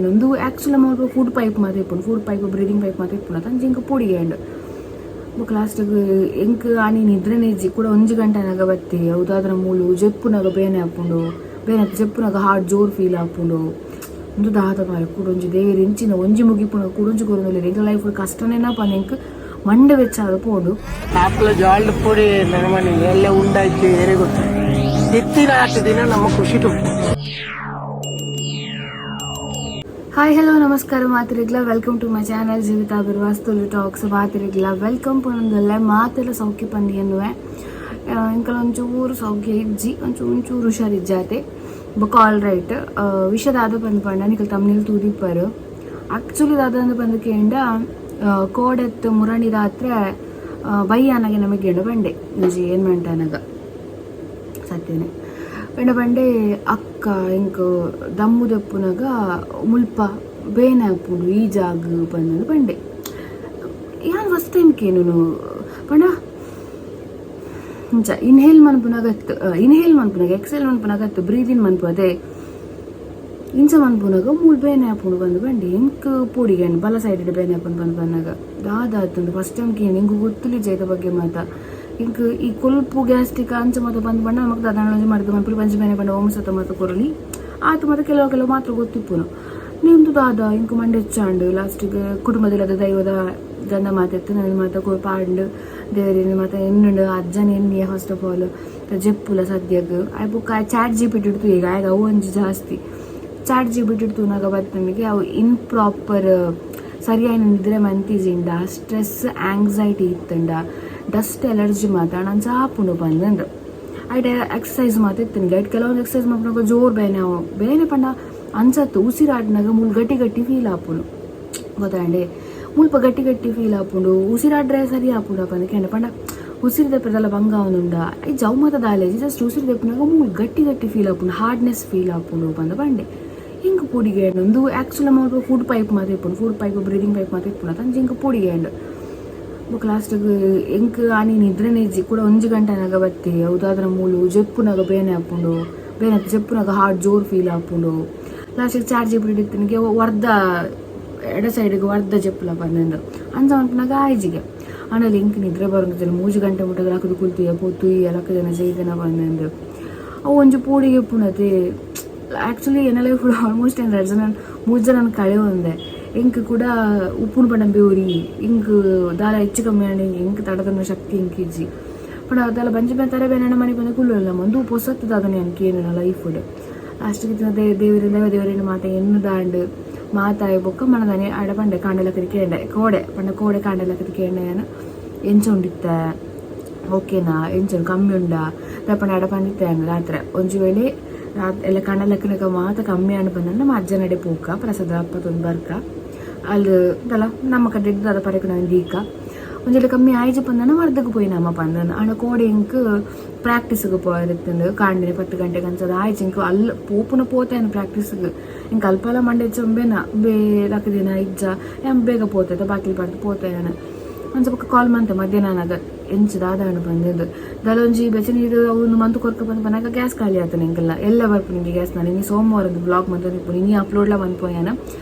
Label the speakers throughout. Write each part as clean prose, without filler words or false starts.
Speaker 1: ಒಂದು ಆ್ಯಕ್ಚುಲಿ ಅಮ್ಮ food pipe ಮಾತ್ರ ಇಪ್ಪುಂಡು ಫುಡ್ ಪೈಪ್ ಬ್ರೀದಿಂಗ್ ಪೈಪ್ ಮಾತ್ರ ಇಪ್ಪುಂಡು ತಂಜಿ ಇಂಕ ಪೊಡಿಗೆಂಡು ಬೊಕ ಲಾಸ್ಟಿಗೆ ಎಂಕ್ ಆನಿ ನಿದ್ರೆನೆಜ್ಜಿ ಕೂಡ 1 ಗಂಟೆನಾಗ ಬತ್ತಿ ಯಾವುದಾದ್ರ ಮೂಲು ಜೆಪ್ಪುನಾಗ ಬೇನೆ ಹಾಪುಂಡು ಬೇನೆ ಜೆಪ್ಪುನಾಗ ಹಾರ್ಟ್ ಜೋರು ಫೀಲ್ ಹಾಪುಂಡು ಒಂದು ದಾದ ಮಾರ ಕೂಡ ಒಂಜಿ ದೇವೇರು ಇಂಚಿನ ಒಂಜಿ ಮುಗಿಪುನ ಕುಡುಂಜಿ ಕೊರೊಂದುಲ್ಲೆರ್ ಎಂಕ್ ಲೈಫ್ ಕಷ್ಟನೇನ ಪಂದ್ ಎಂಕ್ ಮಂಡೆ ವೆಚ್ಚಾದ ಪೋಂಡು
Speaker 2: ಆಪ್ಲ ಜಾಲ್ಡ್ ಪೊಡಿ ನರಮನಿ ಎಲ್ಲ ಉಂಡಾಯ್ತು ಏರೆ ಗೊತ್ತು ಎತ್ತಿನ 8 ದಿನ ನಮ್ಮ ಖುಷಿ ತುಪ್ಪು.
Speaker 1: ಹಾಯ್ ಹಲೋ ನಮಸ್ಕಾರ ಮಾತಿರಿಗ್ಲ welcome to my channel 𝗕𝗩𝗘𝗡𝗏 𝗪 talks ಮಾತಿರಿಗ್ಲ ವೆಲ್ಕಮ್ ಪೊನೊಂದುಲ್ಲೆ ಮಾತೆಲ್ಲ ಸೌಖ್ಯ ಪಂದಿ ಎನ್ನುವೆ ಇಂಕಲ ಒಂಚೂರು ಸೌಖ್ಯ ಇಜ್ಜಿ ಒಂಚೂರು ಹುಷಾರಿಜ್ಜಾತೆ ಬೊಕ ಆಲ್ ರೈಟ್ ವಿಷಯ ದಾದ ಪಂದ್ ಪಂಡ ನಿಕಲ್ ತಮ್ಮನೇಲಿ ತೂದಿಪ್ಪರು ಆ್ಯಕ್ಚುಲಿ ದಾದ ಪಂದ್ ಕೇಂಡ ಕೋಡೆತ್ ಮುರಣಿ ರಾತ್ರೆ ಬಯ್ಯಾನಗೆ ನಮಗೆ ಗೆಂಡ ಬಂಡೆ ಇಂಜಿ ಏನು ಮಂಟನಗ ಸತ್ಯನೇ ಎಂಡ ಬಂಡೆ ಅಕ್ಕ ಇಂಕ ದಮ್ಮು ದೆಪ್ಪುನಾಗ ಮುಲ್ಪ ಬೇನೆ ಹಾಪುಂಡು ಈ ಜಾಗ ಬಂದು ಬಂಡೆ ಯಾನ್ ಫಸ್ಟ್ ಟೈಮ್ ಕೇನು ಪಂಡ ಇಂಚ ಇನ್ಹೇಲ್ ಮನ್ಪುನಾಗತ್ತು ಎಕ್ಸೇಲ್ ಮನ್ಪುನಾಗತ್ತು ಬ್ರೀದಿನ್ ಮನ್ಪು ಅದೇ ಇಂಚ ಮನ್ಪುನಾಗ ಮೂಲ್ ಬೇನೆ ಹಾಪುಂಡು ಬಂದು ಬಂಡಿ ಇಂಕ ಪೊಡಿಗೆಂಡು ಬಲ ಸೈಡ್ ಬೇನೆ ಹಾಪುಂಡು ಬಂದು ಬಂದಾಗ ದಾದಾತಂದು ಫಸ್ಟ್ ಟೈಮ್ ಕೇನು ಇಂಕ ಗೊತ್ತಿಲ್ಲ ಜೈತ ಬಗ್ಗೆ ಮಾತ ಇಂಕ ಈ ಕೊಲ್ಪು ಗ್ಯಾಸ್ಟಿಕ್ ಅಂಚ ಮಾತ ಬಂದು ಬಂಡ ನಮಗೆ ದಾದಾಣ ಮಾಡಿದ ಮನ್ಪುಲಿ ಪಂಚ ಬೇನೆ ಬಂಡ ಓಮಸತ ಮಾತ ಕೊರಲಿ ಆತ ಮಾತ ಕೆಲವು ಮಾತ್ರ ಗೊತ್ತಿಪ್ಪುನು ನಿಂದು ದಾದ ಇಂಕ ಮಂಡೆ ಹೆಚ್ಚಾಂಡು ಲಾಸ್ಟಿಗೆ ಕುಟುಂಬದಿಲ್ಲದ ದೈವದ ಗಂಧ ಮಾತೆತ್ತು ನನ್ನ ಮಾತ ಪಾಂಡು ದೇವರಿನ ಮಾತ ಎಣ್ಣು ಅಜ್ಜನ ಎಣ್ಣೆ ಫಸ್ಟ್ ಆಫ್ ಆಲ್ ಜೆಪ್ಪುಲ ಸದ್ಯಕ್ಕೆ ಆಯ್ ಬುಕ್ ಚಾಟ್ ಜಿ ಪಿ ಇಡ್ತು ಈಗ ಆಗ ಅವು ಒಂಜಿ ಜಾಸ್ತಿ ಚಾಟ್ ಜಿ ಪಿ ಇಡ್ತು ನಾಗ ಬರ್ತನಿಗೆ ಅವು ಇಂಪ್ರಾಪರ್ ಸರಿಯಾಗಿ ನಿದ್ರೆ ಮಂತಿಜಿಂಡ ಸ್ಟ್ರೆಸ್ ಆಂಗ್ಸೈಟಿ ಇತ್ತಂಡ ಡಸ್ಟ್ ಎಲರ್ಜಿ ಮಾತ ನಾನು ಸಾಪುಂಡು ಬಂದಂಡು ಐಟ್ ಎಕ್ಸಸೈಸ್ ಮಾತ ಇತ್ತನಿಗೆ ಐಟ್ ಕೆಲವೊಂದು ಎಕ್ಸಸೈಸ್ ಮಾಡ್ಕೊಂಡಾಗ ಜೋರು ಬೇನೆ ಪಂಡ ಅನ್ಸತ್ತು ಉಸಿರಾಡಿನಾಗ ಮುಲ್ ಗಟ್ಟಿ ಫೀಲ್ ಆಪುಂಡು ಗೊತ್ತಾಂಡೆ ಮುಲ್ಪ ಗಟ್ಟಿ ಫೀಲ್ ಆಪುಂಡು ಉಸಿರಾಡ್ರೆ ಸರಿ ಆಪುಂಡು ಪಂದ ಕೆಂಡ ಪಂಡ ಉಸಿರು ದೆಪ್ಪದಲ್ಲ ಬಂಗ ಅವನುಂಡ ಈ ಜವ್ ಮಾತ ದಾಲೇಜಿ ಜಸ್ಟ್ ಉಸಿರು ದೆಪ್ಪಿನಾಗ ಮುಲ್ ಗಟ್ಟಿ ಫೀಲ್ ಆಪುಂಡು ಹಾರ್ಡ್ನೆಸ್ ಫೀಲ್ ಆಪುಂಡು ಪಂದ ಬಂಡೆ ಹಿಂಗೆ ಪೊಡಿಗೆಂಡು ಒಂದು ಆ್ಯಕ್ಚುಲಿ ಅಮ್ಮ ಫುಡ್ ಪೈಪ್ ಮಾತ್ರ ಇಪ್ಪುಂಡು ಫುಡ್ ಪೈಪ್ ಬ್ರೀದಿಂಗ್ ಪೈಪ್ ಮಾತ್ರ ಇಪ್ಪುಂಡು ತಂಜಿ ಇಂಕ ಪೊಡಿಗೆಂಡು ಬೊಕ ಲಾಸ್ಟಿಗೆ ಎಂಕ್ ಆನಿ ನಿದ್ರೆನೆಜ್ಜಿ ಕೂಡ 1 ಗಂಟೆನಾಗ ಬತ್ತಿ ಯಾವುದಾದ್ರ ಮೂಲು ಜೆಪ್ಪುನಾಗ ಬೇನೆ ಹಾಪುಂಡು ಬೇನೆ ಜೆಪ್ಪುನಾಗ ಹಾರ್ಟ್ ಜೋರು ಫೀಲ್ ಹಾಪುಂಡು ಲಾಸ್ಟಿಗೆ ಚಾರ್ಜ್ ಜಿ ಇಡಿತ್ತನಿಗೆ ವರ್ಧ ಎಡ ಸೈಡಿಗೆ ವರ್ಧ ಜೆಪ್ಪುಲ ಬಂದಂದು ಅಂಚ ಮನ್ಪುನಾಗ ಆಯ್ಜಿಗೆ ಆಮೇಲೆ ಇಂಕ್ ನಿದ್ರೆ ಬರೋದಿಲ್ಲ 3 ಗಂಟೆ ಮುಟ್ಟಾಗ ಲಕ್ಕದು ಕುಲ್ತಿಯ ಪೊತ್ತು ಲಕ್ಕ ಜನ ಜೈದನ ಬಂದಂದು ಅವು ಒಂಜಿ ಪೂಡಿಗೆ ಪುಣತೆ ಆ್ಯಕ್ಚುಲಿ ಏನೆಲ್ಲ ಫುಲ್ ಆಲ್ಮೋಸ್ಟ್ ಏನು 2 ಜನ 3 ಜನ ಕಳೆ ಒಂದೆ ಇಂಕ್ ಕೂಡ ಉಪ್ಪುನ ಪಂಡ ಬೇವ್ರಿ ಇಂಕ್ ದಾಲ ಹೆಚ್ಚು ಕಮ್ಮಿ ಆಗಿ ಇಂಕ್ ತಡದನ್ನ ಶಕ್ತಿ ಇಂಕಿಜ್ಜಿ ಪಂಡ ಅದೆಲ್ಲ ಬಂಜಿ ಬಂದು ತಡೆ ಬೇನ ಮನೆ ಬಂದ ಕುಲ್ಲಲ್ಲ ಒಂದು ಪೊಸತ್ತದ ಅದನ್ನ ನನಗೆ ಏನು ಲೈಫ್ ಅಷ್ಟಿಗೆ ದೇವರಿಂದ ಮಾತ ಎನ್ನು ದಾಂಡು ಮಾತಾಯ ಬೊಕ್ಕ ಮನದಾನೆ ಆಡ ಪಂಡೆ ಕಾಂಡೆಲಕ್ಕದ ಕೇಂಡೆ ಕೋಡೆ ಕಾಂಡೆಲಕ್ಕದ ಕೇಂಡೆನ ಎಂಚುಂಡಿತ್ತ ಓಕೆನಾ ಎಂಚು ಕಮ್ಮಿ ಉಂಡ ತಪ್ಪಂಡ ಆಡ ಪಂಡಿತ್ತ ರಾತ್ರಿ ಒಂಜಿ ವೇಳೆ ಎಲ್ಲ ಕಾಂಡೆಲಕ್ಕನಕ ಮಾತ ಕಮ್ಮಿ ಆಂಡು ಬಂದ ನಮ್ಮ ಅಜ್ಜ ನಡೆ ಪೂಕ ಪ್ರಸಾದ ಅಪ್ಪತ್ತೊಂದು ಬರ್ಕ ಅಲ್ಲಿ ಇದಲ್ಲ ನಮ್ಮ ಕಡೆ ಅದ ಪರಕ ನಾನು ದೀಕ ಒಂದೆಲ್ಲ ಕಮ್ಮಿ ಆಯ್ಜು ಬಂದನ ವರ್ಧಕ್ಕೆ போய் ನಮ್ಮ ಪಂದನ ಆಣ ಕೋಡೆ ಇಂಕ್ ಪ್ರಾಕ್ಟೀಸ್ಗೆ போயிருತ್ತಂದು ಕಾಂಡಿನ 10 ಗಂಟೆಗೆ ಅನ್ಸದ ಆಯ್ತು ಇಂಕ ಅಲ್ಲಿ ಪೋಪುನ ಪೋತೇನು ಪ್ರಾಕ್ಟೀಸ್ಗೆ ಇಂಕ ಅಲ್ಪಲ ಮಂಡೆ ಚೊಂಬೆನ ಬೇಲಕ್ಕ ದಿನ ಇಜ್ಜ ಬೇಗ ಪೋತೈತೆ ಬಾಕಿಲ್ ಪಡ್ದು ಪೋತೇನ ಒಂದು ಸ್ವಲ್ಪ ಕಾಲ್ ಮಂತೆ ಮಧ್ಯಾಹ್ನನಾಗ ಎಂಚು ದಾದಾಣ ಬಂದಿದ್ದು ದಲೊಂಜಿ ಬೆಚ್ಚ ನೀರು ಅವನು ಮಂತು ಕೊರ್ಕ ಬಂದು ಬನ್ನಾಗ ಗ್ಯಾಸ್ ಖಾಲಿ ಆಯ್ತು ನಿಂಗೆಲ್ಲ ಎಲ್ಲ ಬರ್ಪು ನಿಂಗೆ ಗ್ಯಾಸ್ ನಾನು ನೀ ಸೋಮವಾರದ್ದು ಬ್ಲಾಗ್ ಮಂತ ನಿಪ್ಪು ನೀ ಅಪ್ಲೋಡ್ಲ ಬಂದ್ಪೋಯಾನ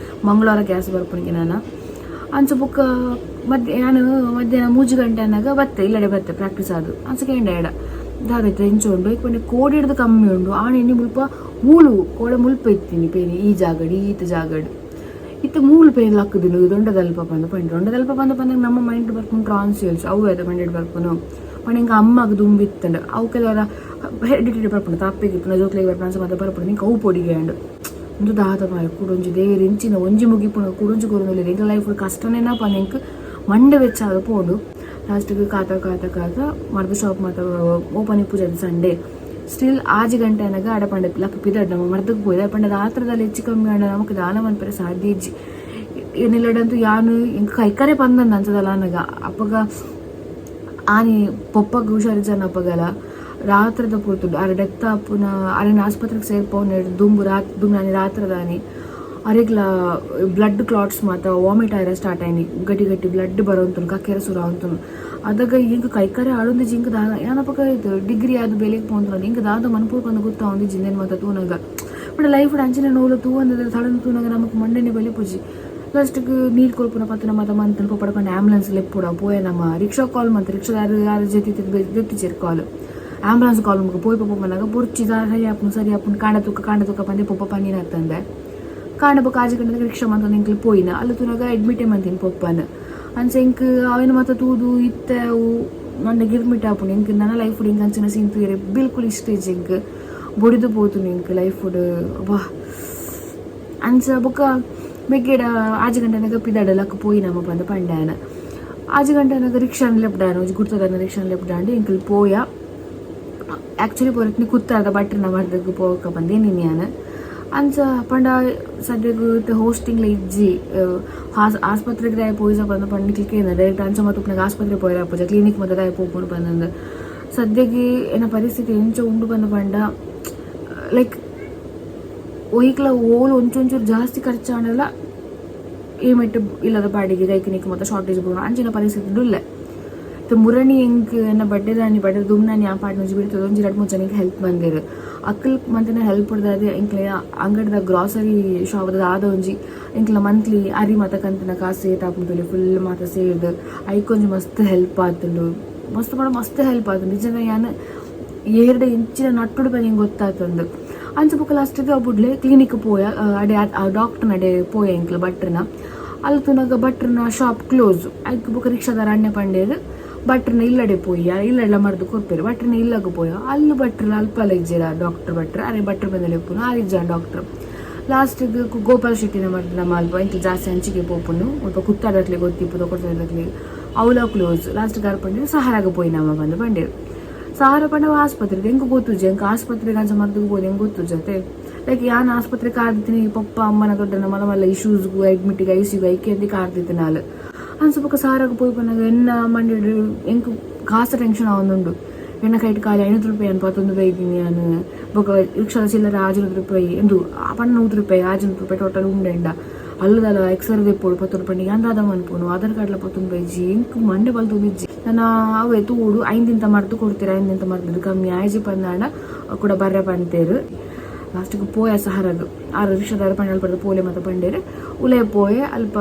Speaker 1: ಮಂಗಳವಾರ ಗ್ಯಾಸ್ ಬರ್ಪುನಿಗೆ ನಾನು ಅಂಚ ಬುಕ್ಕ ನಾನು ಮಧ್ಯಾಹ್ನ 3 ಗಂಟೆನಾಗ ಬತ್ತೆ ಇಲ್ಲಡೆ ಬತ್ತೆ ಪ್ರಾಕ್ಟೀಸ್ ಆದು ಅಂಚಕ್ಕೆ ಎಡ ದಾದೈತೆ ಹೆಂಚುಂಡು ಈಗ ಕೋಡೆ ಹಿಡ್ದು ಕಮ್ಮಿ ಉಂಡು ಆಣ ಎಣ್ಣೆ ಮುಲ್ಪ ಮೂಳು ಕೋಡೆ ಮುಲ್ಪ ಇತ್ತೀನಿ ಪೇನಿ ಈ ಜಾಗಡಿ ಈತ ಜಾಗಡಿ ಇತ್ತ ಮೂಲು ಪೇನ್ ಲಕ್ಕದಿನು ದೊಂಡದಲ್ಪ ಬಂದು ನಮ್ಮ ಮೈಂಡ್ ಬರ್ಕೊಂಡು ಟ್ರಾನ್ಸಿಯಲ್ಸ್ ಅವು ಆಯ್ತು ಮಂಡ್ಯಡ್ ಬರ್ಪನು ಪಂಡ ಹಿಂಗೆ ಅಮ್ಮಗೆ ದುಂಬಿತ್ತಂಡು ಅವು ಕೆಲವರ ಹೆರಿಡಿಟಿ ಬರ್ಪುಂಡು ತಪ್ಪಿಗೆ ಇಪ್ಪು ಜೋಕ್ಲಿಗೆ ಬರ್ಪು ಮಾತ ಬರ್ಪುಂಡು ನಿಂಗೆ ಅವು ಪೊಡಿಗೆ ಅಂಡು ಒಂದು ದಾದ ಮಾರ ಕುಡೊಂಜಿ ದೇವೇರು ಇಂಚಿನ ಒಂಜಿ ಮುಗಿಪುನ ಕುಡುಂಜಿ ಕೊರೊಂದುಲ್ಲೆರ್ ಎಂಕ್ ಲೈಫ್ ಕಷ್ಟನೇನ ಪಂದ್ ಎಂಕ್ ಮಂಡೆ ವೆಚ್ಚಾದ ಪೋಂಡು ಲಾಸ್ಟಿಗೆ ಕಾತ ಮರದ ಶಾಪ್ ಮಾತ ಓಪನ್ ಇಪ್ಪು ಜದ ಸಂಡೇ ಸ್ಟಿಲ್ 6 ಗಂಟೆನಾಗ ಆಡ ಪಂಡ ಲಕ್ಕ ಪಿದಡ್ ನಮ್ಮ ಮರ್ದಕ್ಕೆ ಹೋಯ್ದ ಪಂಡ ರಾತ್ರದಲ್ಲಿ ಹೆಚ್ಚು ಕಮ್ಮಿ ಆಡ ನಮಗೆ ದಾನ ಮನ್ಪರೆ ಸಾಧ್ಯ ಇಜ್ಜಿ ಏನಿಲ್ಲಡಂತೂ ಯಾನು ಇಂಕ ಕೈಕರೆ ಬಂದಂದು ಅನ್ಸದಲ್ಲ ನನಗ ಅಪ್ಪಗ ಆನಿ ಪೊಪ್ಪಗ ಹುಷಾರಿಜನ ಅಪ್ಪಗಲ್ಲ ರಾತ್ರದ ಪೂರ್ತು ಅರ ಡೆತ್ ಅಪ್ಪನ ಅರನ ಆಸ್ಪತ್ರೆಗೆ ಸೇರ್ಪೋನ್ ದುಂಬು ನಾನು ರಾತ್ರದಾನಿ ಅರೆಗ್ಲ ಬ್ಲಡ್ ಕ್ಲಾಟ್ಸ್ ಮಾತ ವಾಮಿಟ್ ಆಯ್ರ ಸ್ಟಾರ್ಟ್ ಆಯ್ನಿ ಗಟ್ಟಿ ಬ್ಲಡ್ ಬರೋಂತ ಕಕ್ಕೆರ ಸುರ ಅಂತನು ಅದಾಗ ಈಗ ಕೈಕರೆ ಆಡೊಂದು ಜಿಂಕ ದಾದ ಏನಪ್ಪ ಇದು ಡಿಗ್ರಿ ಆದ ಬೆಲೆಗೆ ಪೋಂತ ಹಿಂಗೆ ದಾದ ಮನ್ಪೂರ್ ಬಂದು ಗೊತ್ತಾ ಒಂದು ಜಿಂದೇನು ಮಾತ ತೂನಾಗ ఇప్పుడు లైఫ్ అంచనా నోలో తూ అందదు సడన్ తూనగా నమ్మకు మండని వెళ్ళి పూజి లాస్ట్కి నీరు కొలుపున పత్తున మత మంతను పడకుండా అంబులెన్స్లో ఎప్పుడా పోయానమ్మ రిక్షా కాల్ మంత ರಿಕ್ಷಾದಾರ ಜೊತೆ ಕಾಲ್ ಆಂಬುಲೆನ್ಸ್ ಕಾಲ್ ಮುಗ ಪೋಯ್ ಪಪ್ಪ ಮನಾಗ ಬುರ್ಚಿ ಸರಿ ಅಪ್ಪನ ಕಾಂಡ ತುಕ್ಕ ಪಂದೆ ಪಪ್ಪ ಪನ್ನಿನ ಅಂತಂದೆ ಕಾಂಡ ಬೊಕ್ಕ ಆಜಿ ಕಂಡ ರಿಕ್ಷಾ ಮಂತ ಇಂಕ್ಲಿ ಪೋಯಿನ ಅಲ್ಲಿ ತುನಾಗ ಅಡ್ಮಿಟೇ ಮಂತಿನ ಪಪ್ಪನ ಅನ್ಸ ಇಂಕ್ ಅವೇನು ಮತ್ತ ತೂದು ಇತ್ತ ಮಂಡ ಗಿರ್ಮಿಟ್ ಆಪುಣ ಇಂಕ್ ನನ್ನ ಲೈಫ್ ಫುಡ್ ಇಂಕ್ ಅಂಚಿನ ಸೀನ್ ತೂಯರೆ ಬಿಲ್ಕುಲ್ ಇಷ್ಟೇಜ್ ಇಂಕ್ ಬೊಡಿದು ಪೋತು ಇಂಕ್ ಲೈಫ್ ಫುಡ್ ವಾ ಅನ್ಸ ಬೊಕ್ಕ ಬೆಗ್ಗೆಡ ಆಜಿ ಗಂಟೆನಾಗ ಪಿದಾಡಲಕ್ಕ ಪೋಯಿನಮ್ಮ ಬಂದ ಪಂಡ್ಯಾನ ಆಜಿ ಗಂಟೆನಾಗ ರಿಕ್ಷಾನ ಲೆಪ್ಡಾನು ಗುರ್ತದನ್ನ ರಿಕ್ಷಾನ ಲೆಪ್ಡಾಂಡು ಇಂಕಲ್ ಪೋಯ ಆ್ಯಕ್ಚುಲಿ ಪೋರಕ್ನಿ ಕುತ್ತಾದ ಬಟ್ರನ ಮರ್ದಕ್ಕೆ ಪೋಕ ಬಂದೆ ನಿನ್ಯಾನ ಅಂಚ ಪಂಡ ಸದ್ಯಕ್ಕೆ ಹೋಸ್ಟಿಂಗ್ಲ ಇಜ್ಜಿ ಆಸ್ಪತ್ರೆಗೆ ದಾಯ ಪೋಯ್ಸ ಬಂದು ಪಂಡಿಕ್ಲಿಕ್ಕೆ ಏನ ಡೈರೆಕ್ಟ್ ಅಂಚ ಮತ್ತು ಆಸ್ಪತ್ರೆ ಪೋಯ್ರ ಪೂಜ ಕ್ಲಿನಿಕ್ ಮತ್ತು ದಾಯ ಪೋಕೊಂಡು ಬಂದಂದು ಸದ್ಯಕ್ಕೆ ಏನ ಪರಿಸ್ಥಿತಿ ಎಂಚ ಉಂಡು ಬಂದು ಪಂಡ ಲೈಕ್ ಒಯ್ಕ್ಲ ಓಲು ಒಂಚೂರು ಜಾಸ್ತಿ ಖರ್ಚಾಣಲ್ಲ ಏಮೆಟ್ಟು ಇಲ್ಲದ ಬಾಡಿಗೆ ಕೈಕಿನಿಕ್ ಮತ್ತು ಶಾರ್ಟೇಜ್ ಬೋಣ ಅಂಚಿನ ಪರಿಸ್ಥಿತಿ ಡುಲ್ಲೆ ಮುರಣಿ ಹೆಂಗ್ ಎನ್ನ ಬಡ್ಡೆದಾನಿ ಬಡ್ಡೆ ದುಮ್ನಾನಿ ಆ ಪಾಟ್ ನುಂಜಿ ಬಿಡ್ತದೆ ಒಂಜಿ 2-3 ಜನಕ್ಕೆ ಹೆಲ್ಪ್ ಬಂದಿರು ಅಕ್ಕಲ್ ಮಂತಿನ ಹೆಲ್ಪ್ ಹೊಡೆದಾದೆ ಇಂಕ್ಲ ಅಂಗಡಿದ ಗ್ರಾಸರಿ ಶಾಪ್ದ ಆದ ಒಂಜಿ ಇಂಕ್ಲ ಮಂತ್ಲಿ ಅರಿ ಮತ ಕಂತಿನ ಕಾಸು ತಾಪುಂಟು ಫುಲ್ ಮಾತ ಸೇರಿದು ಐಕೊಂಜಿ ಮಸ್ತ್ ಹೆಲ್ಪ್ ಆತುಂಡು ಮಸ್ತ್ ಹೆಲ್ಪ್ ಆತುಂಡು ನಿಜನ ಯಾನು ಏರ್ಡೆ ಇಂಚಿನ ನಟ್ಟುಡು ಬನಿ ಗೊತ್ತಾತುಂಡು ಅಂಚ ಬುಕ್ಕ ಲಾಸ್ಟಿಗೆ ಬುಡ್ಲೆ ಕ್ಲಿನಿಕ್ ಪೋಯ ಅಡೆ ಡಾಕ್ಟರ್ನ ಅಡೆ ಪೋಯ ಇಂಕ್ಲ ಬಟ್ರನ ಅಲ್ಲಿ ತುನಾಗ ಬಟ್ರನ ಶಾಪ್ ಕ್ಲೋಸ್ ಐಕ್ ಬುಕ್ಕ ರಿಕ್ಷಾದಾರ ಅಣ್ಣೆ ಪಂಡೇರು ಬಟ್ರನ ಇಲ್ಲಡೆ ಪೋಯ್ಯ ಇಲ್ಲೆಲ್ಲ ಮರ್ದು ಕೊರ್ಪೇರು ಬಟ್ರನ ಇಲ್ಲಗ ಪೋಯ ಅಲ್ಲಿ ಬಟ್ರಲ್ಲ ಅಲ್ಪ ಇಜ್ಜಿರ ಡಾಕ್ಟರ್ ಬಟ್ರ ಅರೆ ಬಟ್ರ್ ಬಂದಲ್ಲಿ ಎಪ್ಪುನು ಆರಿಜ್ಜ ಡಾಕ್ಟರ್ ಲಾಸ್ಟಿಗೆ ಗೋಪಾಲ್ ಶೆಟ್ಟಿನ ಮರ್ದ ಅಲ್ಪ ಇಂಕ ಜಾಸ್ತಿ ಹಂಚಿಗೆ ಪೋಪುನು ಸ್ವಲ್ಪ ಕುತ್ತಾಡತ್ಲೆ ಗೊತ್ತಿಪ್ಪು ತಗೊಳ್ತದ್ಲಿ ಅವಲ ಕ್ಲೋಸ್ ಲಾಸ್ಟಿಗೆ ಅರ್ಪಂಡಿರು ಸಹಾರಾಗ ಪೋಯಿ ನಮ್ಮ ಬಂದು ಬಂಡೇರು ಸಹಾರ ಪಂಡವ ಆಸ್ಪತ್ರೆ ಹೆಂಗೆ ಗೊತ್ತುಜಿ ಹೆಂಗೆ ಆಸ್ಪತ್ರೆಗೆ ಅಂಚ ಮರ್ದಿಗೆ ಬೋದು ಹೆಂಗೆ ಗೊತ್ತುಜತೆ ಲೈಕ್ ಯಾನು ಆಸ್ಪತ್ರೆ ಕಾರ್ದಿತ್ತೀನಿ ಪಪ್ಪ ಅಮ್ಮನ ದೊಡ್ಡನ ಮಲ ಇಶ್ಯೂಸ್ಗೂ ಅಡ್ಮಿಟಿಗೆ ಐಸಿಗೂ ಐಕೆ ಅಂತ ಕಾರ್ದಿತ್ತು ನಾಳು ಅನ್ಸಬೇಕು ಸಾರಾಗ ಪೋಯ್ ಪನ್ನಾಗ ಎನ್ನ ಮಂಡಿ ಹೆಂಗೆ ಕಾಸ ಟೆನ್ಷನ್ ಅವನುಂಡು ಎಣ್ಣ ಕೈಟ್ ಕಾಲಿ 500 ರೂಪಾಯಿ ಅನ್ 11 ರೂಪಾಯಿ ಇದ್ದೀನಿ ನಾನು ಬೊಕ್ಕ ರಿಕ್ಷಾದ ಚಿಲ್ಲರೆ 600 ರೂಪಾಯಿ ಎಂದು ಪಣ್ಣ 100 ರೂಪಾಯಿ 600 ರೂಪಾಯಿ ಟೋಟಲ್ ಉಂಡೆಂಡ ಅಲ್ಲದಲ್ಲ ಎಕ್ಸರ್ ದೆಪ್ಪೋಡು 10 ರೂಪಾಯಿ ಅಂದಾದ ಮನ್ಪೋನು ಆಧಾರ್ ಕಾರ್ಡ್ಲ 11 ರೂಪಾಯಿ ಇಜ್ಜಿ ಹೆಂಗೆ ಮಂಡೆ ಬಲ್ತು ಇಜ್ಜಿ ನಾನು ಅವೇ ತೂಡು 5 ಮರ್ದು ಕೊಡ್ತೀರ 5 ಮರ್ದು ಕಮ್ಮಿ ಆಯ್ಜಿ ಪಂದಾಂಡ ಕೂಡ ಬರ್ರೆ ಪಂತೇರು ಲಾಸ್ಟಿಗೆ ಪೋಯ ಸಹಾರಾಗ ಆರು ರಿಕ್ಷಾದಾರ ಪಂಡಲ್ ಪಡೆದು ಪೋಲೆ ಮತ್ತು ಪಂಡೇರು ಉಲೇ ಪೋಯೆ ಅಲ್ಪ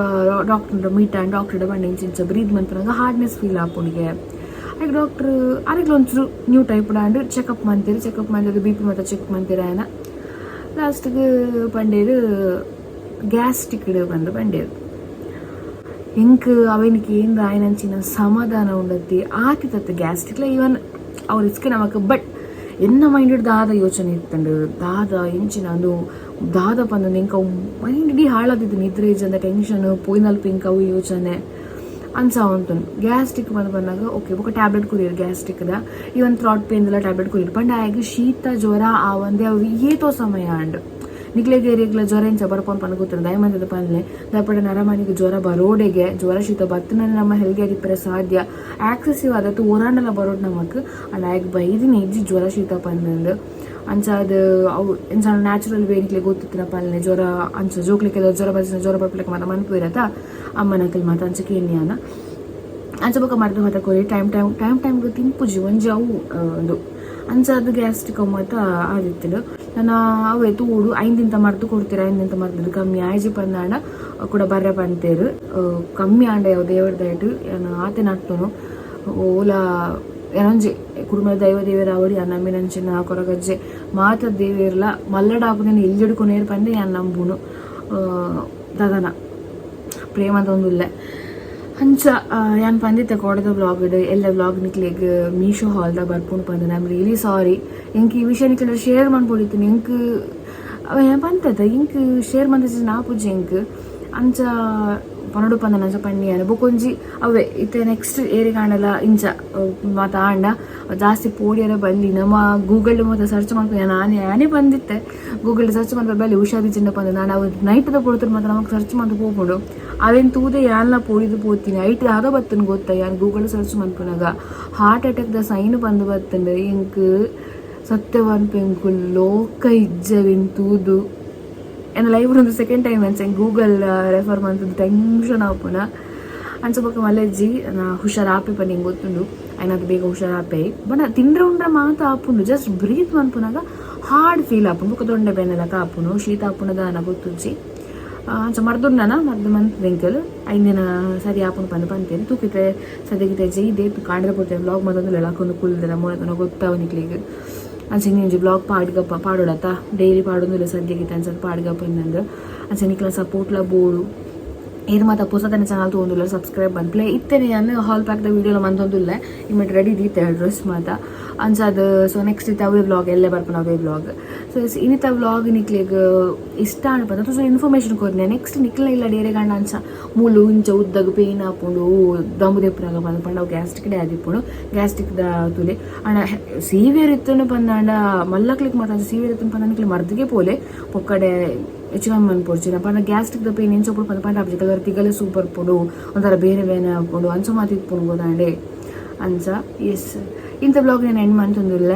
Speaker 1: ಡಾಕ್ಟರ್ ಮೀಟ್ ಆ್ಯಂಡ್ ಡಾಕ್ಟರ್ ಬಂಡೆ ಇಂಚಿಂಚ ಬ್ರೀದ್ ಮಂತ್ರಂಗ ಹಾರ್ಡ್ನೆಸ್ ಫೀಲ್ ಆಪುನಿಗೆ ಆಗ ಡಾಕ್ಟ್ರ್ ಆರೆಗ್ಲ ಒಂಚೂರು ನ್ಯೂ ಟೈಪ್ ಆಂಡ್ ಚೆಕಪ್ ಮಂತಿರು ಬಿ ಪಿ ಮತ್ತು ಚೆಕ್ ಮಂತಿರ ಆಯನ ಲಾಸ್ಟಿಗೆ ಪಂಡೇರು ಗ್ಯಾಸ್ಟಿಕ್ ಬಂದು ಪಂಡೇರು ಹೆಂಗೆ ಅವನಿಗೆ ಏನು ಆಯ್ನಂಚಿನ ಸಮಾಧಾನ ಉಂಡತಿ ಆತಿತತ್ತು ಗ್ಯಾಸ್ಟಿಕ್ಲ ಇವನ್ ಅವ್ರ ಇಸ್ಕೆ ನಮಕ್ ಬಟ್ ಎನ್ನ ಮೈಂಡ್ ದಾದ ಯೋಚನೆ ಇತ್ತಂಡು ದಾದ ಇಂಚಿನ ಅದು ದಾದ ಪಂದು ಇಂಕ ಮೈಂಡ್ ಇಡೀ ಹಾಳಾದಿದ್ದು ನಿದ್ರೆ ಇಜ್ಜಂದ ಟೆನ್ಷನ್ ಪೋಯ್ನಲ್ಪ ಇಂಕ ಅವು ಯೋಚನೆ ಅನ್ಸ ಉಂಟು ಗ್ಯಾಸ್ಟಿಕ್ ಬಂದಾಗ ಓಕೆ ಬೊಕ್ಕ ಟ್ಯಾಬ್ಲೆಟ್ ಕುರಿಯರು ಗ್ಯಾಸ್ಟಿಕ್ದ ಇವನ್ ಥ್ರಾಟ್ ಪೇನ್ದೆಲ್ಲ ಟ್ಯಾಬ್ಲೆಟ್ ಕುರಿಯರು ಪಂಡ ಆಗಿ ಶೀತ ಜ್ವರ ಆ ಒಂದೇ ಅವು ಏತೋ ಸಮಯ ಅಂಡ್ ನಿಕ್ಲೆಗೇರಿಗ್ಲ ಜ್ವರ ಇಂಚ ಬರ್ಕೊಂಡು ಪನ ಕೂತಾರೆ ದಯಮಂತದ ಪನ್ಲೆ ದಯಪಡೆ ನರಮನಿಗೆ ಜ್ವರ ಬರೋಡೆಗೆ ಜ್ವರ ಶೀತ ಬತ್ತನ ನಮ್ಮ ಹೆಲ್ಗೆ ಆಗಿಪ್ಪರೆ ಸಾಧ್ಯ ಆಕ್ಸೆಸಿವ್ ಆದತ್ತು ಓರಾಂಡಲ ಬರೋಡು ನಮಕ್ ಅಂಡ್ ಆಗ ಬೈದಿನ ಇಜ್ಜಿ ಜ್ವರ ಶೀತ ಪಂದು ಅಂಚ ಅದು ಅವು ಇಂಚ ನ್ಯಾಚುರಲ್ ವೇನಿಕ್ಲೆ ಗೊತ್ತಿತ್ತಿನ ಪಲ್ಲೆ ಜ್ವರ ಅಂಚ ಜೋಕ್ಲಿಕ್ಕೆಲ್ಲ ಜ್ವರ ಬಸಿನ ಜ್ವರ ಬರ್ಲಿಕ್ಕೆ ಮತ ಮನ್ಪು ಇರತ್ತ ಅಮ್ಮನಕಲ್ ಮತ ಅಂಚಕ್ಕೆ ಏನ್ಯಾನ ಅಂಚ ಬೊಕ್ಕ ಮರ್ದು ಮತ ಕೊರಿ ಟೈಮ್ಗೆ ತಿಂಪುಜಿ ಒಂಜಿ ಅವು ಒಂದು ಅಂಚ ಅದು ಗ್ಯಾಸ್ಟ್ರಿಕ್ ಮತ ಆದಿತ್ತಿಡು ನಾನು ಅವೇ ತೂಡು 5 ಮರ್ದು ಕೊಡ್ತೀರ 5 ಮರ್ದು ಕಮ್ಮಿ ಆಯ್ಜಿ ಪಂದಾಂಡ ಕೂಡ ಬರ್ರೆ ಪಂತೇರು ಕಮ್ಮಿ ಆಂಡ ಯಾವ ದೇವರ ದಯಟು ಏನು ಆತೆ ನಟ್ಟನು ಓಲಾ ಏನೊಂಜಿ ಕುಟುಂಬದ ದೇವರ ಅವಡಿ ನಮ್ಮಿನಂಚಿನ ಕೊರಗಜ್ಜೆ ಮಾತ ದೇವಿರ್ಲ ಮಲ್ಲಡಾಪುನೇನು ಇಲ್ಲಿಡ್ಕೊನೇರು ಪಂದೆ ಯಾನ್ ನಂಬುನು ದದನ ಪ್ರೇಮ ಅಂತ ಒಂದಿಲ್ಲ ಹಂಚ ಯಾನ್ ಪಂದಿತ್ತೆ ಕೊಡದ ವ್ಲಾಗ್ ಎಲ್ಲ ವ್ಲಾಗ್ ನಿಕ್ಲೆಗ್ ಮೀಶೋ ಹಾಲ್ದಾಗ ಬರ್ಕೊಂಡು ಪಂದ ಐಮ್ ರಿಯಲಿ ಸಾರಿ ಇಂಕ್ ಈ ವಿಷಯ ನಿಕ್ಲೆ ಶೇರ್ ಮಾಡ್ಕೊಡಿತ್ತು ಇಂಕ್ ಅವ ಏನ್ ಪಂತದ ಇಂಕ್ ಶೇರ್ ಮಂದ ನಾ ಪೂಜೆ ಇಂಕ್ ಅಂಚ ಪನಡು ಪಂದ ನಂಚ ಪಂಡಿಯಾನ ಬೊಕೊಂಜಿ ಅವೇ ಇತ್ತೆ ನೆಕ್ಸ್ಟ್ ಏರಿ ಕಾಣಲ್ಲ ಇಂಚ ಮಾತ ಆಂಡ ಜಾಸ್ತಿ ಪೋಡಿಯರ ಬಲ್ಲಿ ನಮ್ಮ ಗೂಗಲ್ ಮತ್ತೆ ಸರ್ಚ್ ಮಾಡ್ಕೊಂಡು ನಾನೇ ಬಂದಿತ್ತೆ ಗೂಗಲ್ ಸರ್ಚ್ ಮಾಡ್ಕೊಂಡು ಬಲ್ಲಿ ಹುಷಾರಿ ಚಿನ್ನ ಬಂದ ನಾನು ಅವು ನೈಟ್ದ ಕೊಡ್ತಾರೆ ಮತ್ತೆ ನಮಗೆ ಸರ್ಚ್ ಮಾಡಿ ಹೋಗ್ಬಿಡು ಅವೇನು ತೂದೆ ಯಾನ್ಲ ಪೋಡಿದು ಪೋತೀನಿ ಐಟ್ ಯಾವುದೋ ಬತ್ತನ್ ಗೊತ್ತಾ ಯಾನ್ ಗೂಗಲ್ ಸರ್ಚ್ ಮಾಡ್ಕೊಂಡಾಗ ಹಾರ್ಟ್ ಅಟ್ಯಾಕ್ದ ಸೈನ್ ಬಂದು ಬತ್ತಂದ್ರೆ ಇಂಕ್ ಸತ್ಯವಾನ್ ಪೆಂಕು ಲೋಕ ಇಜ್ಜವಿನ್ ತೂದು ಏನು ಲೈವ್ ಒಂದು ಸೆಕೆಂಡ್ ಟೈಮ್ ಅನ್ಸಂಗೆ ಗೂಗಲ್ ರೆಫರ್ ಮಾಡ್ತಿದ್ದು ಟೆನ್ಷನ್ ಆಪುನ ಅಂಚಬೊಕ್ಕ ಮಲೆಜ್ಜಿ ಹುಷಾರಾಪೆ ಪಂಡಿ ಹಿಂಗೆ ಗೊತ್ತುಂಡು ಅದು ಬೇಗ ಹುಷಾರಾಪೆ ಬಟ್ ತಿಂಡ್ರೆ ಉಂಡ್ರೆ ಮಾತ್ರ ಆಪುಂಡು ಜಸ್ಟ್ ಬ್ರೀತ್ ಮನ್ಪುನಾಗ ಹಾರ್ಡ್ ಫೀಲ್ ಆಪುಂಡು ಬೊಕ್ಕ ದೊಂಡೆ ಬೆನ್ನಲಕ ಆಪುನು ಶೀತ ಆಪುನದ ಅನ ಗೊತ್ತುಜ್ಜಿ ಅಂಚ ಮರ್ದುಂಡನ ಮರ್ದು ಮಂತ್ ಬೆಂಕಲು ಐಂದಿನ ಸರಿ ಆಪುನು ಪಂದು ಪಂತೇನೆ ತೂಕಿತೆ ಸದ್ಯಗಿತೆ ಜೈದೆ ಕಾಂಡ್ರೆ ಪಡ್ತೇನೆ ಬ್ಲಾಗ್ ಮತ್ತೊಂದು ಹಾಕೊಂಡು ಕುಲ್ದಿನ ಮೂಳತನ ಗೊತ್ತಾವನಿಕ್ಲಿಗೆ ಅಂಚೆ ಇಂಜಿ ಬ್ಲಾಗ್ ಪಾಡ್ಗಪ್ಪ ಪಾಡೋಡತ್ತ ಡೈಲಿ ಪಾಡೋದಿಲ್ಲ ಸದ್ಯಗಿತೆ ಅನ್ಸಲ್ ಪಾಡ್ಗಪ್ಪ ಇನ್ನಂದು ಅಂಚೆ ನಿಕ್ಲ ಸಪೋರ್ಟ್ಲ ಬೋಡು ಇದು ಮಾತ್ರ ಹೊಸತನ ಚಾನಲ್ ತೊಗೊಂಡಿಲ್ಲ ಸಬ್ಸ್ಕ್ರೈಬ್ ಬಂದ್ಲೆ ಇತ್ತೇನೆ ನಾನು ಹಾಲ್ ಪ್ಯಾಕ್ದ ವೀಡಿಯೋಲ ಮಂತೊಂದಿಲ್ಲ ಇಮ್ಮಿಟ್ ರೆಡಿ ದೀತೆ ಡ್ರೆಸ್ ಮಾತ ಅಂಚದು ಸೊ ನೆಕ್ಸ್ಟ್ ಇತ್ತು ಅವೇ ವ್ಲಾಗ್ ಎಲ್ಲೇ ಬರ್ಪನ ಅವೇ ವ್ಲಾಗ್ ಸೊ ಇನ್ನಿತ ವ್ಲಾಗ್ ನಿಕ್ಲಿಗೆ ಇಷ್ಟ ಅನ್ಪದ ಸೊ ಇನ್ಫಾರ್ಮೇಷನ್ ಕೊಡ್ನೆ ನೆಕ್ಸ್ಟ್ ನಿಕ್ಲ ಇಲ್ಲ ಡೇರೆ ಗಂಡ ಅಂಚ ಮೂಲು ಇಂಚ ಉದ್ದಗ ಪೇನ್ ಹಾಕೊಂಡು ದಮ್ಮುದೆಪ್ಪನಾಗ ಬಂದು ಪಂಡ ಅವು ಗ್ಯಾಸ್ಟ್ರಿಕ್ ಡೇ ಆದಿಪ್ಪುಡು ಗ್ಯಾಸ್ಟ್ರಿಕ್ದ ತುಲೆ ಅಣ್ಣ ಸೀವಿಯರ್ ಇತ್ತನು ಪಂದಾಂಡ ಮಲ್ಲಕ್ಲಿಕ್ ಮಾತಾಡ ಸೀವಿಯರ್ ಇತ್ತನು ಪಂದ ನಿಕ್ಲಿ ಮರ್ದಿಗೆ ಪೋಲೆ ಪೊಕ್ಕಡೆ ಹೆಚ್ಚಿಗೆ ಮನ್ಪೊಡ್ಚಿನ ಪಂಡ ಗ್ಯಾಸ್ಟ್ರಿಕ್ದ ಪೇನ್ ಎಂಚೊಪ್ಪು ಪಂದ ಪಂಡ ಅಪ್ಪ ಕಲರ್ ತಿಗಲೆ ಸೂಪರ್ ಪುಡು ಒಂಥರ ಬೇರೆ ಬೇನೆ ಹಾಕೊಂಡು ಅಂಚ ಮಾತಿಪ್ಪುಡು ಗೋದಾಂಡೆ ಅಂಚ ಎಸ್ ಇಂಥ ಬ್ಲಾಗ್ ನಾನು ಎಂಡ್ ಮಂತೊಂದಿಲ್ಲ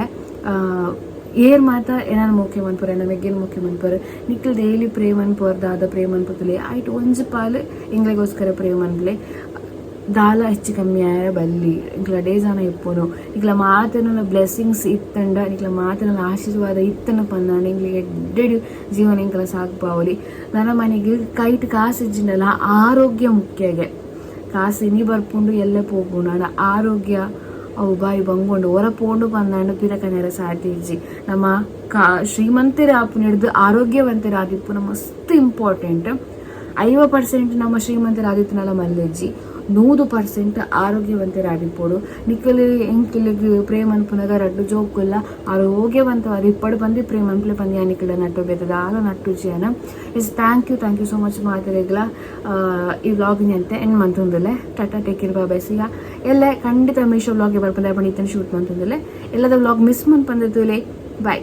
Speaker 1: ಏರ್ ಮಾತ ಏನಾರು ಮುಖ್ಯ ಮನ್ಪುರ ನಮಗೇನು ಮುಖ್ಯ ಮನ್ಪುರ ನಿಕ್ಲು ಡೈಲಿ ಪ್ರೇ ಮನ್ಪುರ ದಾದ ಪ್ರೇ ಮನ್ಪುತ್ತಲೆ ಆಯ್ತು ಒಂಜಿ ಪಾಲು ಎಂಗ್ಲಿಗೋಸ್ಕರ ಪ್ರೇ ಮನ್ಪಲೆ ದಾಲ ಹೆಚ್ಚು ಕಮ್ಮಿ ಆಯ ಬಲ್ಲಿ ಇಂಕ್ಲ ಡೇಜಾನ ಇಪ್ಪುನು ನಿಕ್ಲ ಮಾತನ ಬ್ಲೆಸ್ಸಿಂಗ್ಸ್ ಇತ್ತಂಡ ನಿಕ್ಲ ಮಾತನ ಆಶೀರ್ವಾದ ಇತ್ತನ ಪಂದಾಂಡ ಇಂಗ್ಲಿಗೆ ಎಡ್ಡೆಡು ಜೀವನ ಇಂಕಲ ಸಾಕ್ಪಾವಲಿ ನನ್ನ ಮನೆಗೆ ಕೈಟ್ ಕಾಸು ಇಜ್ಜಿಂಡಲ್ಲ ಆರೋಗ್ಯ ಮುಖ್ಯಗೆ ಕಾಸು ಇನಿ ಬರ್ಪುಂಡು ಎಲ್ಲ ಪೋಪುಂಡು ಅಣ್ಣ ಆರೋಗ್ಯ ಅವು ಬಾಯಿ ಬಂಗೊಂಡು ಹೊರ ಪೋಂಡು ಪಂದಾಂಡು ಪಿರಕನೆರ ಸಾಟಿಜ್ಜಿ ನಮ್ಮ ಶ್ರೀಮಂತರ ಆಪುನ ಹಿಡಿದು ಆರೋಗ್ಯವಂತರ ಆದಿಪ್ಪು ನಮ್ಮ ಮಸ್ತ್ ಇಂಪಾರ್ಟೆಂಟ್ 50% ನಮ್ಮ ಶ್ರೀಮಂತರ ಆದಿತ್ತನಲ್ಲ ಮಲ್ಲೆಜ್ಜಿ 100% ಆರೋಗ್ಯವಂತರ ಆದಿಪ್ಪೋಡು ನಿಕ್ಕಲಿ ಎಂಕಿಲಿಗೆ ಪ್ರೇಮ್ ಅನ್ಪುನಗ ರಡ್ಡು ಜೋಕುಲ್ಲ ಆರೋಗ್ಯವಂತವಾದ ಇಪ್ಪಡು ಬಂದು ಪ್ರೇಮ್ ಅನ್ಪಲೆ ಪಂದ್ಯ ನಿಕ್ಕಲ ನಟ್ಟು ಬೇತದ ಆಲ ನಟ್ಟು ಜಿಯನ ಇಸ್ ಥ್ಯಾಂಕ್ ಯು ಸೋ ಮಚ್ ಮಾತಾಡಿಗ್ಲ ಈ ವ್ಲಾಗಿನ ಅಂತೆ ಎಂಡ್ ಮಂತೊಂದಿಲ್ಲ tata take care bye bye ಸಿಗ ಎಲ್ಲ ಖಂಡಿತ ಮೀಶೋ ವ್ಲಾಗ್ಗೆ ಬರ್ಪಂದ ಪಂಡಿತನ ಶೂಟ್ ಮಂತೊಂದಿಲ್ಲ ಎಲ್ಲದ ವ್ಲಾಗ್ ಮಿಸ್ ಮನ್ ಪಂದಿದ್ದುಲೆ ಬಾಯ್.